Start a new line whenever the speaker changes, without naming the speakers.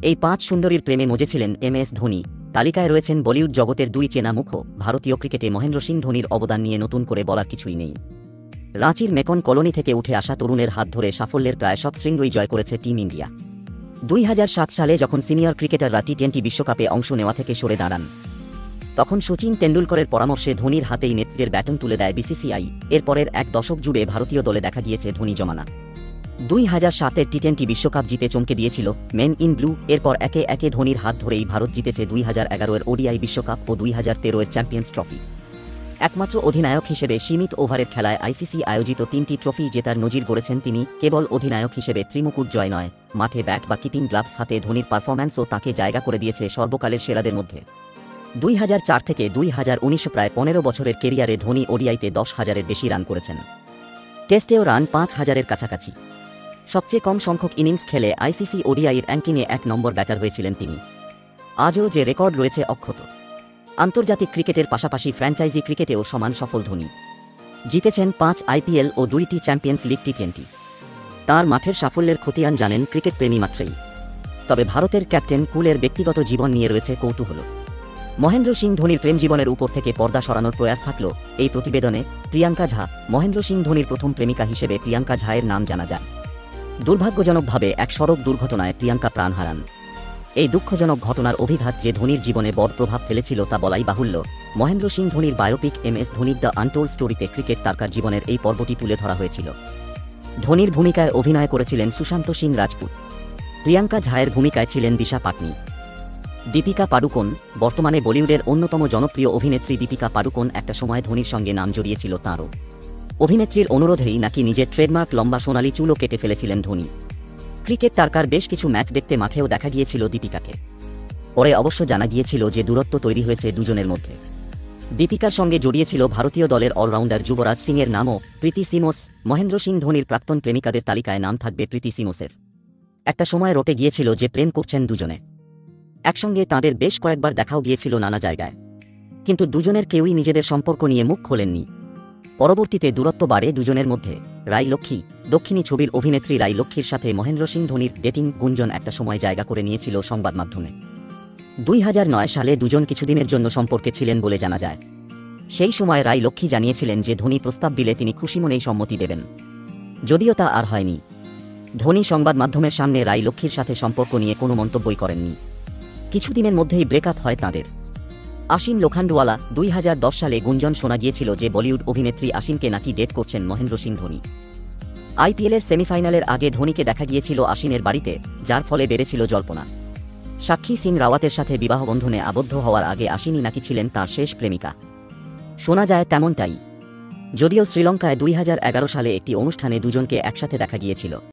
এই ৫ সুন্দরীর প্রেমে মজেছিলেন MS ধোনি। তালিকায় রয়েছেন বলিউড জগতের ২ চেনা মুখ। ভারতীয় ক্রিকেটে মহেন্দ্র সিং ধোনির অবদান নিয়ে নতুন করে বলার কিছুই নেই। রাঁচির মেকন কলোনি থেকে উঠে আসা তরুণের হাত ধরে সাফল্যের প্রায় সব শৃঙ্গই জয় করেছে টিম ইন্ডিয়া। ২০০৭ সালে যখন সিনিয়র ক্রিকেটাররা T20 বিশ্বকাপে অংশ নেওয়া থেকে সরে দাঁড়ান, তখন শচীন তেন্ডুলকরের পরামর্শে ধোনির হাতেই নেতৃত্বের ব্যাটন তুলে দেয় BCCI। এরপরের এক দশক জুড়ে ভারতীয় দলে দেখা গিয়েছে ধোনি জমানা। ২০০৭-এর T20 বিশ্বকাপ জিতে চমকে দিয়েছিল মেন ইন ব্লু। এরপর একে একে ধোনির হাত ধরেই ভারত জিতেছে ২০১১-এর ODI বিশ্বকাপ ও ২০১৩-এর চ্যাম্পিয়ন্স ট্রফি। একমাত্র অধিনায়ক হিসেবে সীমিত ওভারের খেলায় ICC আয়োজিত ৩টি ট্রফি জেতার নজির গড়েছেন তিনি। কেবল অধিনায়ক হিসেবে ত্রিমুকুট জয় নয়, মাঠে ব্যাট বা কিপিং গ্লাভস হাতে ধোনির পারফরম্যান্সও তাঁকে জায়গা করে দিয়েছে সর্বকালের সেরাদের মধ্যে। ২০০৪ থেকে ২০১৯ প্রায় ১৫ বছরের কেরিয়ারে ধোনি ODIতে ১০,০০০-এর বেশি রান করেছেন। টেস্টেও রান ৫,০০০-এর কাছাকাছি। সবচেয়ে কম সংখ্যক ইনিংস খেলে ICC ODI-এর র্যাঙ্কিংয়ে ১ নম্বর ব্যাটার হয়েছিলেন তিনি। আজও যে রেকর্ড রয়েছে অক্ষত। আন্তর্জাতিক ক্রিকেটের পাশাপাশি ফ্র্যাঞ্চাইজি ক্রিকেটেও সমান সফল ধোনি। জিতেছেন ৫ IPL ও ২টি চ্যাম্পিয়ন্স লিগ T20। তাঁর মাঠের সাফল্যের খতিয়ান জানেন ক্রিকেট প্রেমী মাত্রেই। তবে ভারতের ক্যাপ্টেন কুলের ব্যক্তিগত জীবন নিয়ে রয়েছে কৌতূহল। মহেন্দ্র সিং ধোনির প্রেম জীবনের উপর থেকে পর্দা সরানোর প্রয়াস থাকলো এই প্রতিবেদনে। প্রিয়াঙ্কা ঝা। মহেন্দ্র সিং ধোনির প্রথম প্রেমিকা হিসেবে প্রিয়াঙ্কা ঝায়ের নাম জানা যায়। দুর্ভাগ্যজনকভাবে এক সড়ক দুর্ঘটনায় প্রিয়াঙ্কা প্রাণ হারান। এই দুঃখজনক ঘটনার অভিঘাত যে ধোনির জীবনে বড় প্রভাব ফেলেছিল তা বলাই বাহুল্য। মহেন্দ্র সিং ধোনির বায়োপিক MS ধোনির দ্য আনটোল্ড স্টোরিতে ক্রিকেট তারকার জীবনের এই পর্বটি তুলে ধরা হয়েছিল। ধোনির ভূমিকায় অভিনয় করেছিলেন সুশান্ত সিং রাজপুত। প্রিয়াঙ্কা ঝায়ের ভূমিকায় ছিলেন দিশা পাটনি। দীপিকা পাডুকোন। বর্তমানে বলিউডের অন্যতম জনপ্রিয় অভিনেত্রী দীপিকা পাডুকোন একটা সময় ধোনির সঙ্গে নাম জড়িয়েছিল তাঁরও। অভিনেত্রীর অনুরোধেই নাকি নিজের ট্রেডমার্ক লম্বা সোনালি চুলও কেটে ফেলেছিলেন ধোনি। ক্রিকেট তারকার বেশ কিছু ম্যাচ দেখতে মাঠেও দেখা গিয়েছিল দীপিকাকে। পরে অবশ্য জানা গিয়েছিল যে দূরত্ব তৈরি হয়েছে দুজনের মধ্যে। দীপিকার সঙ্গে জড়িয়েছিল ভারতীয় দলের অলরাউন্ডার যুবরাজ সিংয়ের নামও প্রীতি সিমোস। মহেন্দ্র সিং ধোনির প্রাক্তন প্রেমিকাদের তালিকায় নাম থাকবে প্রীতি সিমোসের। একটা সময় রটে গিয়েছিল যে প্রেম করছেন দুজনে। একসঙ্গে তাঁদের বেশ কয়েকবার দেখাও গিয়েছিল নানা জায়গায়, কিন্তু দুজনের কেউই নিজেদের সম্পর্ক নিয়ে মুখ খোলেননি। পরবর্তীতে দূরত্ব বাড়ে দুজনের মধ্যে। রাই লক্ষ্মী। দক্ষিণী ছবির অভিনেত্রী রাই লক্ষ্মীর সাথে মহেন্দ্র সিং ধোনির ডেটিং গুঞ্জন একটা সময় জায়গা করে নিয়েছিল সংবাদ মাধ্যমে। ২০০৯ সালে দুজন কিছুদিনের জন্য সম্পর্কে ছিলেন বলে জানা যায়। সেই সময় রাই লক্ষ্মী জানিয়েছিলেন যে ধোনি প্রস্তাব দিলে তিনি খুশি মনেই সম্মতি দেবেন। যদিও তা আর হয়নি। ধোনি সংবাদ মাধ্যমের সামনে রাই লক্ষ্মীর সাথে সম্পর্ক নিয়ে কোনো মন্তব্যই করেননি। কিছুদিনের মধ্যেই ব্রেকআপ হয় তাঁদের। আশিন লোখান্ডওয়ালা। ২০১০ সালে গুঞ্জন শোনা গিয়েছিল যে বলিউড অভিনেত্রী আশিনকে নাকি ডেট করছেন মহেন্দ্র সিং ধোনি। IPL-এর সেমিফাইনালের আগে ধোনিকে দেখা গিয়েছিল আশিনের বাড়িতে, যার ফলে বেড়েছিল জল্পনা। সাক্ষী সিং রাওয়াতের সাথে বিবাহবন্ধনে আবদ্ধ হওয়ার আগে আশিনই নাকি ছিলেন তাঁর শেষ প্রেমিকা। শোনা যায় তেমনটাই। যদিও শ্রীলঙ্কায় ২০১১ সালে একটি অনুষ্ঠানে দুজনকে একসাথে দেখা গিয়েছিল।